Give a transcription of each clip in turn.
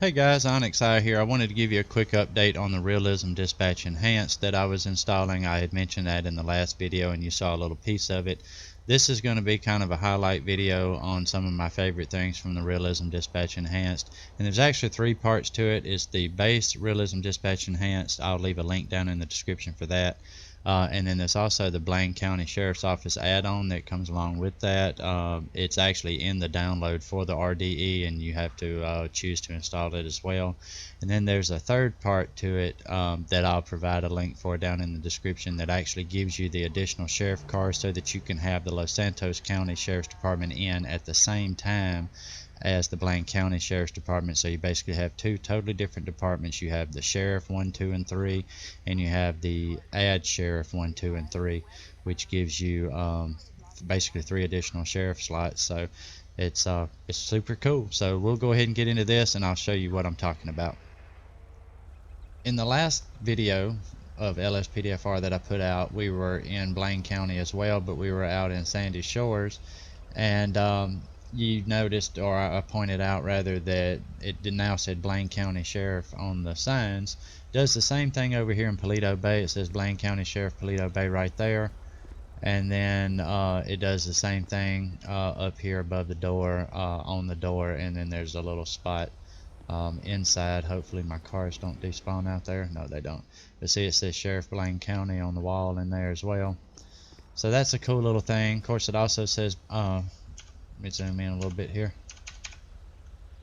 Hey guys, Onyx here. I wanted to give you a quick update on the Realism Dispatch Enhanced that I was installing. I had mentioned that in the last video and you saw a little piece of it. This is going to be kind of a highlight video on some of my favorite things from the Realism Dispatch Enhanced. And there's actually three parts to it. It's the base Realism Dispatch Enhanced. I'll leave a link down in the description for that. And then there's also the Blaine County Sheriff's Office add-on that comes along with that. It's actually in the download for the RDE, and you have to choose to install it as well. And then there's a third part to it that I'll provide a link for down in the description that actually gives you the additional sheriff cars so that you can have the Los Santos County Sheriff's Department in at the same time as the Blaine County Sheriff's Department. So you basically have two totally different departments. You have the Sheriff 1, 2, and 3, and you have the Add Sheriff 1, 2, and 3, which gives you basically 3 additional sheriff slots. So it's super cool. So we'll go ahead and get into this, and I'll show you what I'm talking about. In the last video of LSPDFR that I put out, we were in Blaine County as well, but we were out in Sandy Shores, and you noticed, or I pointed out rather, that it now said Blaine County Sheriff on the signs. Does the same thing over here in Paleto Bay. It says Blaine County Sheriff Paleto Bay right there, and then it does the same thing up here above the door, on the door, and then there's a little spot inside. Hopefully my cars don't despawn out there. No, they don't. But see, it says Sheriff Blaine County on the wall in there as well. So that's a cool little thing. Of course, it also says let me zoom in a little bit here.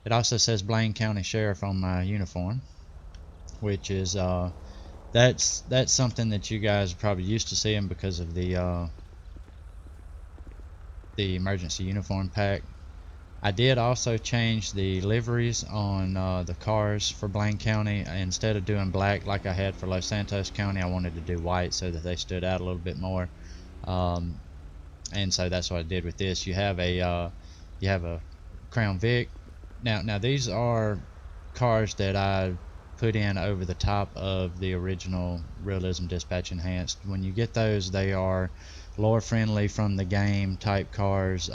It also says Blaine County Sheriff on my uniform, which is that's something that you guys are probably used to seeing because of the emergency uniform pack. I did also change the liveries on the cars for Blaine County. Instead of doing black like I had for Los Santos County, I wanted to do white so that they stood out a little bit more. And so that's what I did with this. You have a Crown Vic. Now these are cars that I put in over the top of the original Realism Dispatch Enhanced. When you get those, they are lore friendly from the game type cars.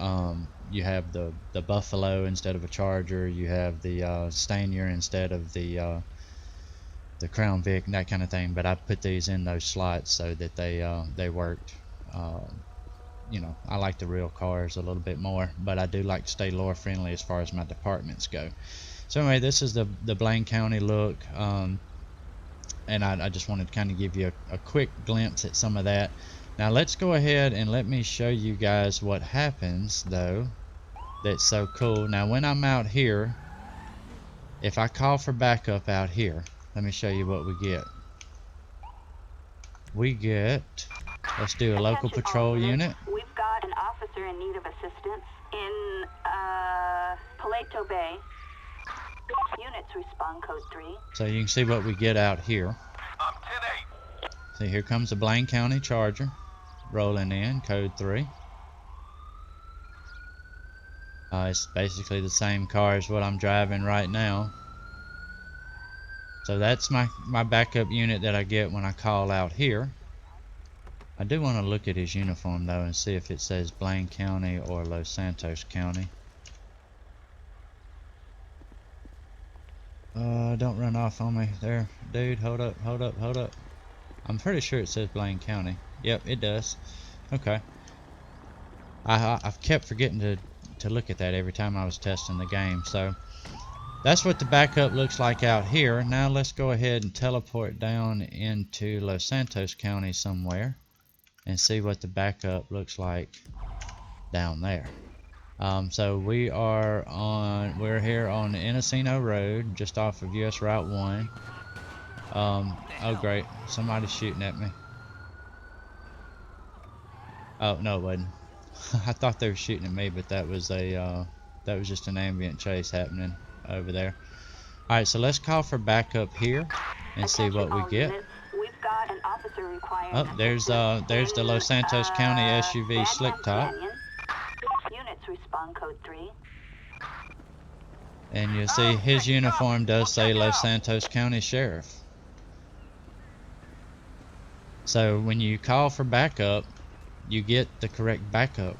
You have the Buffalo instead of a Charger. You have the Stanier instead of the Crown Vic and that kind of thing. But I put these in those slots so that they worked. You know, I like the real cars a little bit more, but I do like to stay lore friendly as far as my departments go. So anyway, this is the Blaine County look, and I just wanted to kind of give you a quick glimpse at some of that. Now let's go ahead and let me show you guys what happens though that's so cool. Now when I'm out here, if I call for backup out here, let me show you what we get. We get, let's do a local patrol unit. We've got an officer in need of assistance in Paleto Bay. Units respond code 3. So you can see what we get out here. See, here comes the Blaine County Charger rolling in, code 3. It's basically the same car as what I'm driving right now. So that's my backup unit that I get when I call out here. I do want to look at his uniform though and see if it says Blaine County or Los Santos County. Don't run off on me there, dude. Hold up. I'm pretty sure it says Blaine County. Yep, it does. Okay. I've kept forgetting to look at that every time I was testing the game. So that's what the backup looks like out here. Now let's go ahead and teleport down into Los Santos County somewhere and see what the backup looks like down there. So we're here on Encino Road, just off of US Route 1. Oh great, somebody's shooting at me. Oh no, it wasn't. I thought they were shooting at me, but that was just an ambient chase happening over there. Alright, so let's call for backup here and see what we get. We've got an officer requiring Oh, there's the Los Santos County SUV Slick Top. Units respond code 3. And you see his uniform does say Los Santos County Sheriff. So when you call for backup, you get the correct backup.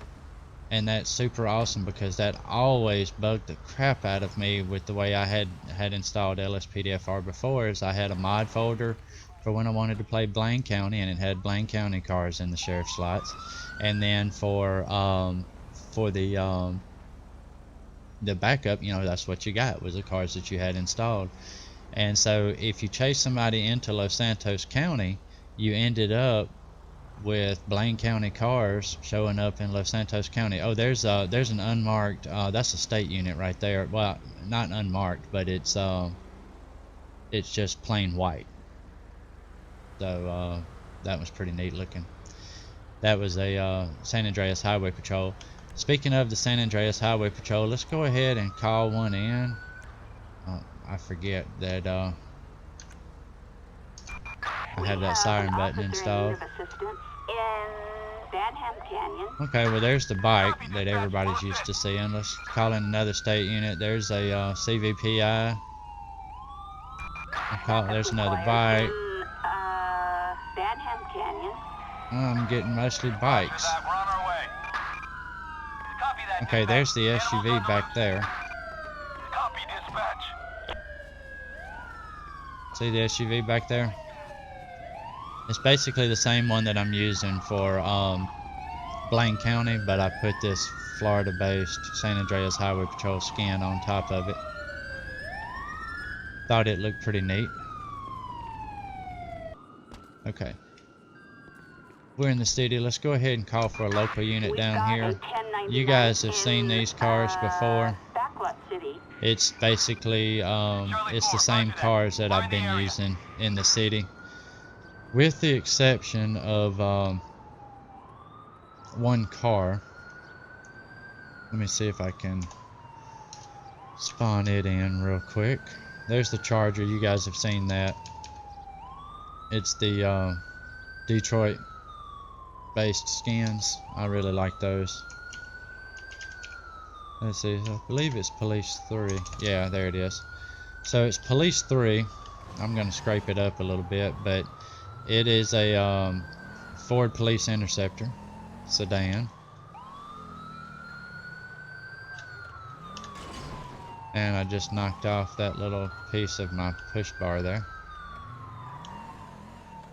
and that's super awesome because that always bugged the crap out of me with the way I had installed LSPDFR before. Is I had a mod folder for when I wanted to play Blaine County, and it had Blaine County cars in the sheriff slots, and then for the backup, you know, that's what you got, was the cars that you had installed. And so if you chase somebody into Los Santos County, you ended up with Blaine County cars showing up in Los Santos County. Oh, there's an unmarked, that's a state unit right there. Well, not unmarked, but it's just plain white. So that was pretty neat looking. That was a San Andreas Highway Patrol. Speaking of the San Andreas Highway Patrol, let's go ahead and call one in. I forget that I have that siren button installed. Okay, well there's the bike that everybody's used to seeing. Let's call in another state unit. There's a CVPI. There's another bike. I'm getting mostly bikes. Okay, there's the SUV back there. See the SUV back there? It's basically the same one that I'm using for Blaine County, but I put this Florida-based San Andreas Highway Patrol skin on top of it. Thought it looked pretty neat. Okay. We're in the city. Let's go ahead and call for a local unit down here. You guys have seen these cars before. It's basically it's the same cars that I've been using in the city, with the exception of one car. Let me see if I can spawn it in real quick. There's the Charger. You guys have seen that. It's the Detroit based skins. I really like those. Let's see, I believe it's Police 3. Yeah, there it is. So it's Police 3. I'm going to scrape it up a little bit, but it is a Ford Police Interceptor sedan. And I just knocked off that little piece of my push bar there.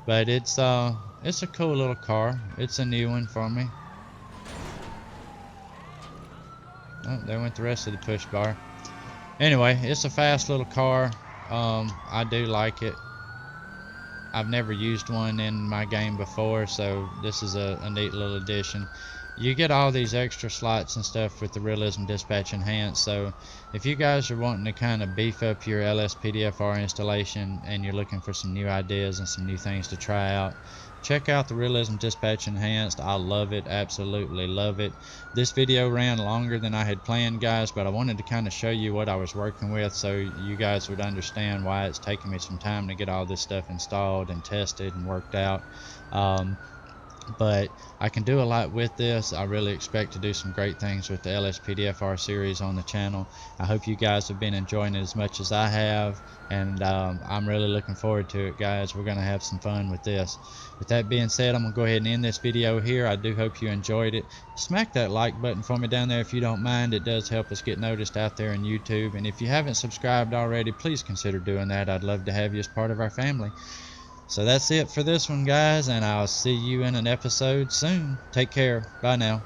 But it's a cool little car. It's a new one for me. Oh, there went the rest of the push bar. Anyway, it's a fast little car. I do like it. I've never used one in my game before, so this is a neat little addition. You get all these extra slots and stuff with the Realism Dispatch Enhanced, so if you guys are wanting to kind of beef up your LSPDFR installation and you're looking for some new ideas and some new things to try out, check out the Realism Dispatch Enhanced. I love it, absolutely love it. This video ran longer than I had planned, guys, but I wanted to kind of show you what I was working with so you guys would understand why it's taking me some time to get all this stuff installed and tested and worked out. But I can do a lot with this. I really expect to do some great things with the LSPDFR series on the channel. I hope you guys have been enjoying it as much as I have, and I'm really looking forward to it, guys. We're going to have some fun with this. With that being said, I'm going to go ahead and end this video here. I do hope you enjoyed it. Smack that like button for me down there if you don't mind. It does help us get noticed out there on YouTube. And if you haven't subscribed already, please consider doing that. I'd love to have you as part of our family. So that's it for this one, guys, and I'll see you in an episode soon. Take care. Bye now.